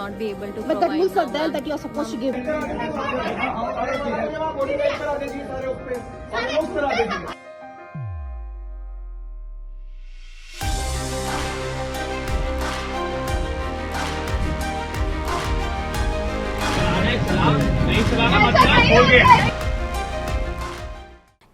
not be able to But that provide rules are now, there ma'am. that you are supposed to give.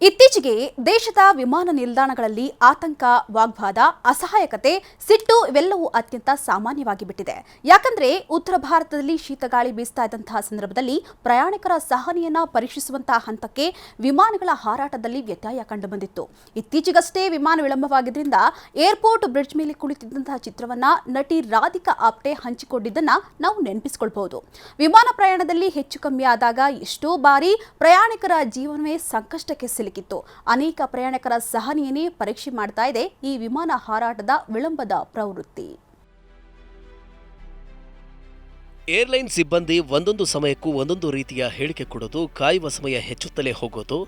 ಇತ್ತೀಚೆಗೆ ದೇಶದ ವಿಮಾನ ನಿಲ್ದಾಣಗಳಲ್ಲಿ ಆತಂಕ, ವಾಗ್ವಾದ, ಅಸಹಾಯಕತೆ, ಸಿಟ್ಟು ಇವೆಲ್ಲವೂ ಅತ್ಯಂತ ಸಾಮಾನ್ಯವಾಗಿ ಬಿಟ್ಟಿದೆ. ಯಾಕಂದ್ರೆ ಉತ್ತರ ಭಾರತದಲ್ಲಿ ಶೀತಗಾಳಿ ಬೀಸ್ತಾ ಇದ್ದಂತಹ ಸಂದರ್ಭದಲ್ಲಿ ಪ್ರಯಾಣಿಕರ ಸಹನೆಯನ್ನ ಪರೀಕ್ಷಿಸುವಂತಹ ಹಂತಕ್ಕೆ ವಿಮಾನಗಳ ಹಾರಾಟದಲ್ಲಿ ವ್ಯತ್ಯಯ ಕಂಡುಬಂದಿತ್ತು. ಇತ್ತೀಚೆಗಷ್ಟೇ ವಿಮಾನ ವಿಳಂಬವಾಗಿದ್ದರಿಂದ ಏರ್ಪೋರ್ಟ್ ಬ್ರಿಡ್ಜ್ ಮೇಲೆ ಕುಳಿತಿದ್ದಂತಹ ಚಿತ್ರವನ್ನ ನಟಿ ರಾಧಿಕಾ ಆಪ್ಟೆ ಹಂಚಿಕೊಂಡಿದ್ದನ್ನ ನಾವು ನೆನಪಿಸಿಕೊಳ್ಳಬಹುದು. ವಿಮಾನ ಪ್ರಯಾಣದಲ್ಲಿ ಹೆಚ್ಚು ಕಮ್ಮಿ ಆದಾಗ ಎಷ್ಟೋ ಬಾರಿ ಪ್ರಯಾಣಿಕರ ಜೀವನವೇ ಸಂಕಷ್ಟಕ್ಕೆ ಸಿಲುಕಿತ್ತು. ಅನೇಕ ಪ್ರಯಾಣಿಕರ ಸಹನೆಯನ್ನೇ ಪರೀಕ್ಷೆ ಮಾಡ್ತಾ ಇದೆ ಈ ವಿಮಾನ ಹಾರಾಟದ ವಿಳಂಬದ ಪ್ರವೃತ್ತಿ. ಏರ್ಲೈನ್ ಸಿಬ್ಬಂದಿ ಒಂದೊಂದು ಸಮಯಕ್ಕೂ ಒಂದೊಂದು ರೀತಿಯ ಹೇಳಿಕೆ ಕೊಡೋದು, ಕಾಯುವ ಸಮಯ ಹೆಚ್ಚುತ್ತಲೇ ಹೋಗೋದು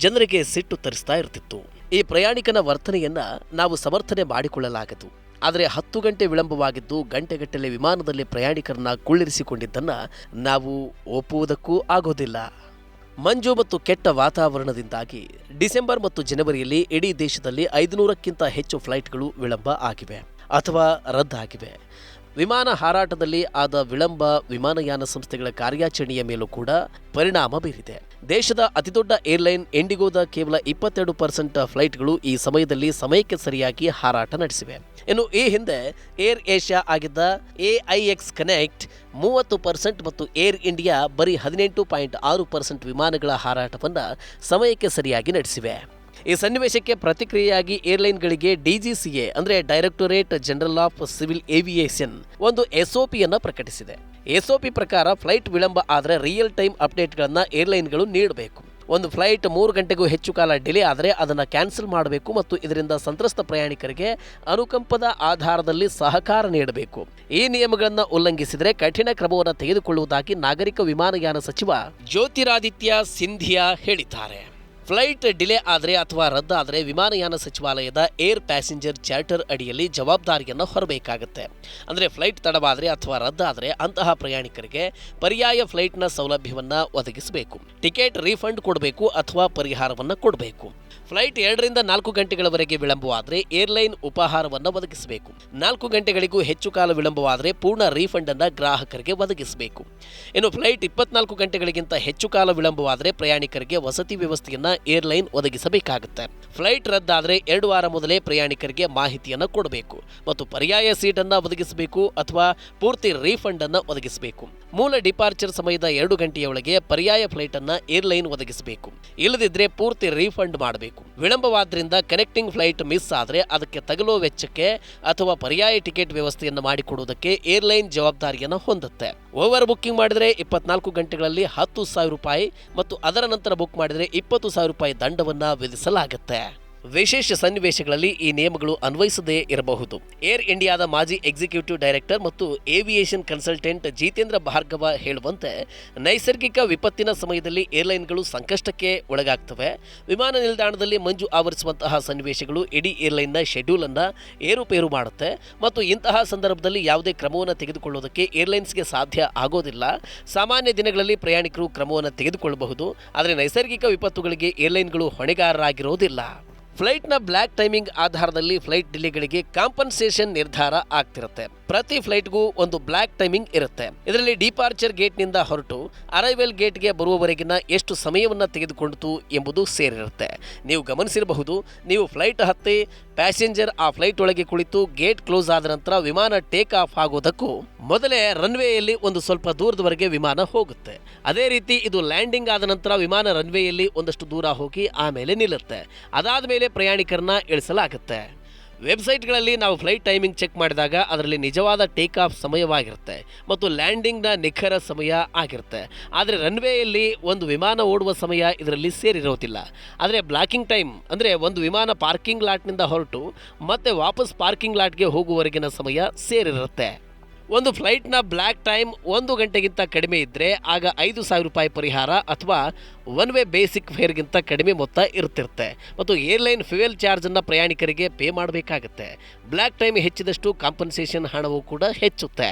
ಜನರಿಗೆ ಸಿಟ್ಟು ತರಿಸ್ತಾ ಇರ್ತಿತ್ತು. ಈ ಪ್ರಯಾಣಿಕನ ವರ್ತನೆಯನ್ನ ನಾವು ಸಮರ್ಥನೆ ಮಾಡಿಕೊಳ್ಳಲಾಗದು. ಆದರೆ 10 ಗಂಟೆ ವಿಳಂಬವಾಗಿದ್ದು ಗಂಟೆಗಟ್ಟಲೆ ವಿಮಾನದಲ್ಲಿ ಪ್ರಯಾಣಿಕರನ್ನ ಕುಳ್ಳಿರಿಸಿಕೊಂಡಿದ್ದನ್ನ ನಾವು ಒಪ್ಪುವುದಕ್ಕೂ ಆಗೋದಿಲ್ಲ. ಮಂಜು ಮತ್ತು ಕೆಟ್ಟ ವಾತಾವರಣದಿಂದಾಗಿ ಡಿಸೆಂಬರ್ ಮತ್ತು ಜನವರಿಯಲ್ಲಿ ಇಡೀ ದೇಶದಲ್ಲಿ 500ಕ್ಕಿಂತ ಹೆಚ್ಚು ಫ್ಲೈಟ್ಗಳು ವಿಳಂಬ ಆಗಿವೆ ಅಥವಾ ರದ್ದಾಗಿವೆ. ವಿಮಾನ ಹಾರಾಟದಲ್ಲಿ ಆದ ವಿಳಂಬ ವಿಮಾನಯಾನ ಸಂಸ್ಥೆಗಳ ಕಾರ್ಯಾಚರಣೆಯ ಮೇಲೂ ಕೂಡ ಪರಿಣಾಮ ಬೀರಿದೆ. ದೇಶದ ಅತಿದೊಡ್ಡ ಏರ್ಲೈನ್ ಇಂಡಿಗೋದ ಕೇವಲ 22% ಫ್ಲೈಟ್ಗಳು ಈ ಸಮಯದಲ್ಲಿ ಸಮಯಕ್ಕೆ ಸರಿಯಾಗಿ ಹಾರಾಟ ನಡೆಸಿವೆ. ಇನ್ನು ಈ ಹಿಂದೆ ಏರ್ ಏಷ್ಯಾ ಆಗಿದ್ದ AIX ಕನೆಕ್ಟ್ 30% ಮತ್ತು ಏರ್ ಇಂಡಿಯಾ ಬರೀ 18.6% ವಿಮಾನಗಳ ಹಾರಾಟವನ್ನು ಸಮಯಕ್ಕೆ ಸರಿಯಾಗಿ ನಡೆಸಿವೆ. ಈ ಸನ್ನಿವೇಶಕ್ಕೆ ಪ್ರತಿಕ್ರಿಯೆಯಾಗಿ ಏರ್ಲೈನ್ಗಳಿಗೆ DGCA ಅಂದರೆ directorate general of civil aviation ಒಂದು SOPಯನ್ನು ಪ್ರಕಟಿಸಿದೆ. SOP ಪ್ರಕಾರ ಫ್ಲೈಟ್ ವಿಳಂಬ ಆದರೆ ರಿಯಲ್ ಟೈಮ್ ಅಪ್ಡೇಟ್ಗಳನ್ನು ಏರ್ಲೈನ್ಗಳು ನೀಡಬೇಕು. ಒಂದು ಫ್ಲೈಟ್ 3 ಗಂಟೆಗೂ ಹೆಚ್ಚು ಕಾಲ ಡಿಲೇ ಆದರೆ ಅದನ್ನು ಕ್ಯಾನ್ಸಲ್ ಮಾಡಬೇಕು ಮತ್ತು ಇದರಿಂದ ಸಂತ್ರಸ್ತ ಪ್ರಯಾಣಿಕರಿಗೆ ಅನುಕಂಪದ ಆಧಾರದಲ್ಲಿ ಸಹಕಾರ ನೀಡಬೇಕು. ಈ ನಿಯಮಗಳನ್ನು ಉಲ್ಲಂಘಿಸಿದರೆ ಕಠಿಣ ಕ್ರಮವನ್ನು ತೆಗೆದುಕೊಳ್ಳುವುದಾಗಿ ನಾಗರಿಕ ವಿಮಾನಯಾನ ಸಚಿವ ಜ್ಯೋತಿರಾದಿತ್ಯ ಸಿಂಧಿಯಾ ಹೇಳಿದ್ದಾರೆ. ಫ್ಲೈಟ್ ಡಿಲೇ ಆದರೆ ಅಥವಾ ರದ್ದಾದರೆ ವಿಮಾನಯಾನ ಸಚಿವಾಲಯದ ಏರ್ ಪ್ಯಾಸೆಂಜರ್ ಚಾರ್ಟರ್ ಅಡಿಯಲ್ಲಿ ಜವಾಬ್ದಾರಿಯನ್ನು ಹೊರಬೇಕಾಗುತ್ತೆ. ಅಂದರೆ ಫ್ಲೈಟ್ ತಡವಾದರೆ ಅಥವಾ ರದ್ದಾದರೆ ಅಂತಹ ಪ್ರಯಾಣಿಕರಿಗೆ ಪರ್ಯಾಯ ಫ್ಲೈಟ್ನ ಸೌಲಭ್ಯವನ್ನು ಒದಗಿಸಬೇಕು, ಟಿಕೆಟ್ ರೀಫಂಡ್ ಕೊಡಬೇಕು ಅಥವಾ ಪರಿಹಾರವನ್ನು ಕೊಡಬೇಕು. ಫ್ಲೈಟ್ 2 ರಿಂದ 4 ಗಂಟೆಗಳವರೆಗೆ ವಿಳಂಬವಾದರೆ ಏರ್ಲೈನ್ ಉಪಹಾರವನ್ನು ಒದಗಿಸಬೇಕು. 4 ಗಂಟೆಗಳಿಗೂ ಹೆಚ್ಚು ಕಾಲ ವಿಳಂಬವಾದರೆ ಪೂರ್ಣ ರೀಫಂಡ್ ಅನ್ನು ಗ್ರಾಹಕರಿಗೆ ಒದಗಿಸಬೇಕು. ಇನ್ನು ಫ್ಲೈಟ್ 24 ಗಂಟೆಗಳಿಗಿಂತ ಹೆಚ್ಚು ಕಾಲ ವಿಳಂಬವಾದರೆ ಪ್ರಯಾಣಿಕರಿಗೆ ವಸತಿ ವ್ಯವಸ್ಥೆಯನ್ನು ಏರ್ಲೈನ್ ಒದಗಿಸಬೇಕಾಗುತ್ತೆ. ಫ್ಲೈಟ್ ರದ್ದಾದರೆ 2 ವಾರ ಮೊದಲೇ ಪ್ರಯಾಣಿಕರಿಗೆ ಮಾಹಿತಿಯನ್ನು ಕೊಡಬೇಕು ಮತ್ತು ಪರ್ಯಾಯ ಸೀಟನ್ನು ಒದಗಿಸಬೇಕು ಅಥವಾ ಪೂರ್ತಿ ರೀಫಂಡ್ ಅನ್ನು ಒದಗಿಸಬೇಕು. ಮೂಲ ಡಿಪಾರ್ಚರ್ ಸಮಯದ 2 ಗಂಟೆಯೊಳಗೆ ಪರ್ಯಾಯ ಫ್ಲೈಟ್ ಅನ್ನು ಏರ್ಲೈನ್ ಒದಗಿಸಬೇಕು. ಇಲ್ಲದಿದ್ದರೆ ಪೂರ್ತಿ ರೀಫಂಡ್ ಮಾಡಬೇಕು. ವಿಳಂಬವಾದ್ರಿಂದ ಕನೆಕ್ಟಿಂಗ್ ಫ್ಲೈಟ್ ಮಿಸ್ ಆದರೆ ಅದಕ್ಕೆ ತಗುಲುವ ವೆಚ್ಚಕ್ಕೆ ಅಥವಾ ಪರ್ಯಾಯ ಟಿಕೆಟ್ ವ್ಯವಸ್ಥೆಯನ್ನು ಮಾಡಿಕೊಡುವುದಕ್ಕೆ ಏರ್ಲೈನ್ ಜವಾಬ್ದಾರಿಯನ್ನು ಹೊಂದುತ್ತೆ. ಓವರ್ ಬುಕ್ಕಿಂಗ್ ಮಾಡಿದರೆ 24 ಗಂಟೆಗಳಲ್ಲಿ ₹10,000 ಮತ್ತು ಅದರ ನಂತರ ಬುಕ್ ಮಾಡಿದರೆ ₹20,000 ದಂಡವನ್ನು ವಿಧಿಸಲಾಗುತ್ತೆ. ವಿಶೇಷ ಸನ್ನಿವೇಶಗಳಲ್ಲಿ ಈ ನಿಯಮಗಳು ಅನ್ವಯಿಸದೇ ಇರಬಹುದು. ಏರ್ ಇಂಡಿಯಾದ ಮಾಜಿ ಎಕ್ಸಿಕ್ಯೂಟಿವ್ ಡೈರೆಕ್ಟರ್ ಮತ್ತು ಏವಿಯೇಷನ್ ಕನ್ಸಲ್ಟೆಂಟ್ ಜಿತೇಂದ್ರ ಭಾರ್ಗವ ಹೇಳುವಂತೆ ನೈಸರ್ಗಿಕ ವಿಪತ್ತಿನ ಸಮಯದಲ್ಲಿ ಏರ್ಲೈನ್ಗಳು ಸಂಕಷ್ಟಕ್ಕೆ ಒಳಗಾಗ್ತವೆ. ವಿಮಾನ ನಿಲ್ದಾಣದಲ್ಲಿ ಮಂಜು ಆವರಿಸುವಂತಹ ಸನ್ನಿವೇಶಗಳು ಇಡೀ ಏರ್ಲೈನ್ನ ಶೆಡ್ಯೂಲ್ ಅನ್ನು ಏರುಪೇರು ಮಾಡುತ್ತೆ ಮತ್ತು ಇಂತಹ ಸಂದರ್ಭದಲ್ಲಿ ಯಾವುದೇ ಕ್ರಮವನ್ನು ತೆಗೆದುಕೊಳ್ಳುವುದಕ್ಕೆ ಏರ್ಲೈನ್ಸ್ಗೆ ಸಾಧ್ಯ ಆಗೋದಿಲ್ಲ. ಸಾಮಾನ್ಯ ದಿನಗಳಲ್ಲಿ ಪ್ರಯಾಣಿಕರು ಕ್ರಮವನ್ನು ತೆಗೆದುಕೊಳ್ಳಬಹುದು, ಆದರೆ ನೈಸರ್ಗಿಕ ವಿಪತ್ತುಗಳಿಗೆ ಏರ್ಲೈನ್ಗಳು ಹೊಣೆಗಾರರಾಗಿರೋದಿಲ್ಲ. ಫ್ಲೈಟ್ನ ಬ್ಲ್ಯಾಕ್ ಟೈಮಿಂಗ್ ಆಧಾರದಲ್ಲಿ ಫ್ಲೈಟ್ ಡಿಲೇಗಳಿಗೆ ಕಾಂಪನ್ಸೇಷನ್ ನಿರ್ಧಾರ ಆಗ್ತಿರುತ್ತೆ. ಪ್ರತಿ ಫ್ಲೈಟ್ಗೂ ಒಂದು ಬ್ಲ್ಯಾಕ್ ಟೈಮಿಂಗ್ ಇರುತ್ತೆ. ಇದರಲ್ಲಿ ಡಿಪಾರ್ಚರ್ ಗೇಟ್ನಿಂದ ಹೊರಟು ಅರೈವಲ್ ಗೇಟ್ಗೆ ಬರುವವರೆಗಿನ ಎಷ್ಟು ಸಮಯವನ್ನು ತೆಗೆದುಕೊಂಡಿತು ಎಂಬುದು ಸೇರಿರುತ್ತೆ. ನೀವು ಗಮನಿಸಿರಬಹುದು, ನೀವು ಫ್ಲೈಟ್ ಹತ್ತಿ ಪ್ಯಾಸೆಂಜರ್ ಆ ಫ್ಲೈಟ್ ಒಳಗೆ ಕುಳಿತು ಗೇಟ್ ಕ್ಲೋಸ್ ಆದ ನಂತರ ವಿಮಾನ ಟೇಕ್ ಆಫ್ ಆಗೋದಕ್ಕೂ ಮೊದಲೇ ರನ್ವೇಯಲ್ಲಿ ಒಂದು ಸ್ವಲ್ಪ ದೂರದವರೆಗೆ ವಿಮಾನ ಹೋಗುತ್ತೆ. ಅದೇ ರೀತಿ ಇದು ಲ್ಯಾಂಡಿಂಗ್ ಆದ ನಂತರ ವಿಮಾನ ರನ್ವೇಯಲ್ಲಿ ಒಂದಷ್ಟು ದೂರ ಹೋಗಿ ಆಮೇಲೆ ನಿಲ್ಲುತ್ತೆ. ಅದಾದ ಮೇಲೆ ಪ್ರಯಾಣಿಕರನ್ನ ಇಳಿಸಲಾಗುತ್ತೆ. ವೆಬ್ಸೈಟ್ಗಳಲ್ಲಿ ನಾವು ಫ್ಲೈಟ್ ಟೈಮಿಂಗ್ ಚೆಕ್ ಮಾಡಿದಾಗ ಅದರಲ್ಲಿ ನಿಜವಾದ ಟೇಕ್ ಆಫ್ ಸಮಯವಾಗಿರುತ್ತೆ ಮತ್ತು ಲ್ಯಾಂಡಿಂಗ್ನ ನಿಖರ ಸಮಯ ಆಗಿರುತ್ತೆ. ಆದರೆ ರನ್ವೇಯಲ್ಲಿ ಒಂದು ವಿಮಾನ ಓಡುವ ಸಮಯ ಇದರಲ್ಲಿ ಸೇರಿರೋದಿಲ್ಲ. ಆದರೆ ಬ್ಲಾಕಿಂಗ್ ಟೈಮ್ ಅಂದರೆ ಒಂದು ವಿಮಾನ ಪಾರ್ಕಿಂಗ್ ಲಾಟ್ನಿಂದ ಹೊರಟು ಮತ್ತೆ ವಾಪಸ್ ಪಾರ್ಕಿಂಗ್ ಲಾಟ್ಗೆ ಹೋಗುವವರೆಗಿನ ಸಮಯ ಸೇರಿರುತ್ತೆ. ಒಂದು ಫ್ಲೈಟ್ನ ಬ್ಲ್ಯಾಕ್ ಟೈಮ್ 1 ಗಂಟೆಗಿಂತ ಕಡಿಮೆ ಇದ್ದರೆ ಆಗ ₹5,000 ಪರಿಹಾರ ಅಥವಾ ಒನ್ ವೇ ಬೇಸಿಕ್ ಫೇರ್ಗಿಂತ ಕಡಿಮೆ ಮೊತ್ತ ಇರ್ತಿರುತ್ತೆ ಮತ್ತು ಏರ್ಲೈನ್ ಫ್ಯೂಯಲ್ ಚಾರ್ಜನ್ನು ಪ್ರಯಾಣಿಕರಿಗೆ ಪೇ ಮಾಡಬೇಕಾಗುತ್ತೆ. ಬ್ಲ್ಯಾಕ್ ಟೈಮ್ ಹೆಚ್ಚಿದಷ್ಟು ಕಾಂಪನ್ಸೇಷನ್ ಹಣವೂ ಕೂಡ ಹೆಚ್ಚುತ್ತೆ.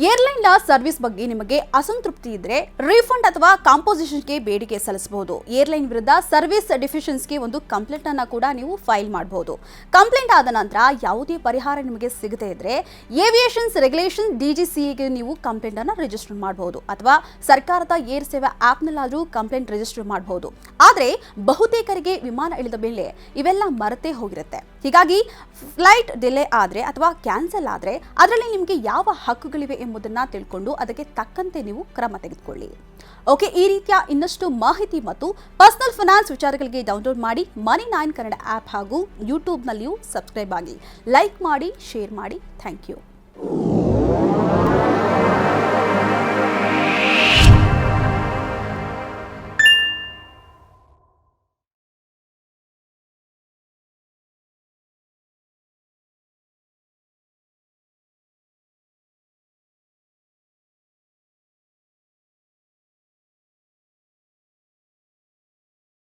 ಏರ್ಲೈನ್ನ ಸರ್ವಿಸ್ ಬಗ್ಗೆ ನಿಮಗೆ ಅಸಂತೃಪ್ತಿ ಇದ್ರೆ ರೀಫಂಡ್ ಅಥವಾ ಕಾಂಪೋಸಿಷನ್ಗೆ ಬೇಡಿಕೆ ಸಲ್ಲಿಸಬಹುದು. ಏರ್ಲೈನ್ ವಿರುದ್ಧ ಸರ್ವಿಸ್ ಡಿಫಿಷಿಯನ್ಸ್ಗೆ ಒಂದು ಕಂಪ್ಲೇಂಟ್ ಅನ್ನ ಕೂಡ ನೀವು ಫೈಲ್ ಮಾಡಬಹುದು. ಕಂಪ್ಲೇಂಟ್ ಆದ ನಂತರ ಯಾವುದೇ ಪರಿಹಾರ ನಿಮಗೆ ಸಿಗದೇ ಇದ್ರೆ ಏವಿಯೇಷನ್ಸ್ ರೆಗ್ಯುಲೇಷನ್ DGCAಗೆ ನೀವು ಕಂಪ್ಲೇಂಟ್ ಅನ್ನ ರಿಜಿಸ್ಟರ್ ಮಾಡಬಹುದು ಅಥವಾ ಸರ್ಕಾರದ ಏರ್ ಸೇವಾ ಆಪ್ನಲ್ಲಾದರೂ ಕಂಪ್ಲೇಂಟ್ ರಿಜಿಸ್ಟರ್ ಮಾಡಬಹುದು. ಆದರೆ ಬಹುತೇಕರಿಗೆ ವಿಮಾನ ಇಳಿದ ಮೇಲೆ ಇವೆಲ್ಲ ಮರೆತೇ ಹೋಗಿರುತ್ತೆ. ಹೀಗಾಗಿ ಫ್ಲೈಟ್ ಡಿಲೇ ಆದರೆ ಅಥವಾ ಕ್ಯಾನ್ಸಲ್ ಆದರೆ ಅದರಲ್ಲಿ ನಿಮಗೆ ಯಾವ ಹಕ್ಕುಗಳಿವೆ ಎಂಬುದನ್ನು ತಿಳ್ಕೊಂಡು ಅದಕ್ಕೆ ತಕ್ಕಂತೆ ನೀವು ಕ್ರಮ ತೆಗೆದುಕೊಳ್ಳಿ. ಓಕೆ, ಈ ರೀತಿಯ ಇನ್ನಷ್ಟು ಮಾಹಿತಿ ಮತ್ತು ಪರ್ಸನಲ್ ಫೈನಾನ್ಸ್ ವಿಚಾರಗಳಿಗೆ ಡೌನ್ಲೋಡ್ ಮಾಡಿ Money9 ಕನ್ನಡ ಆ್ಯಪ್ ಹಾಗೂ ಯೂಟ್ಯೂಬ್ನಲ್ಲಿಯೂ ಸಬ್ಸ್ಕ್ರೈಬ್ ಆಗಿ. ಲೈಕ್ ಮಾಡಿ, ಶೇರ್ ಮಾಡಿ. Thank you.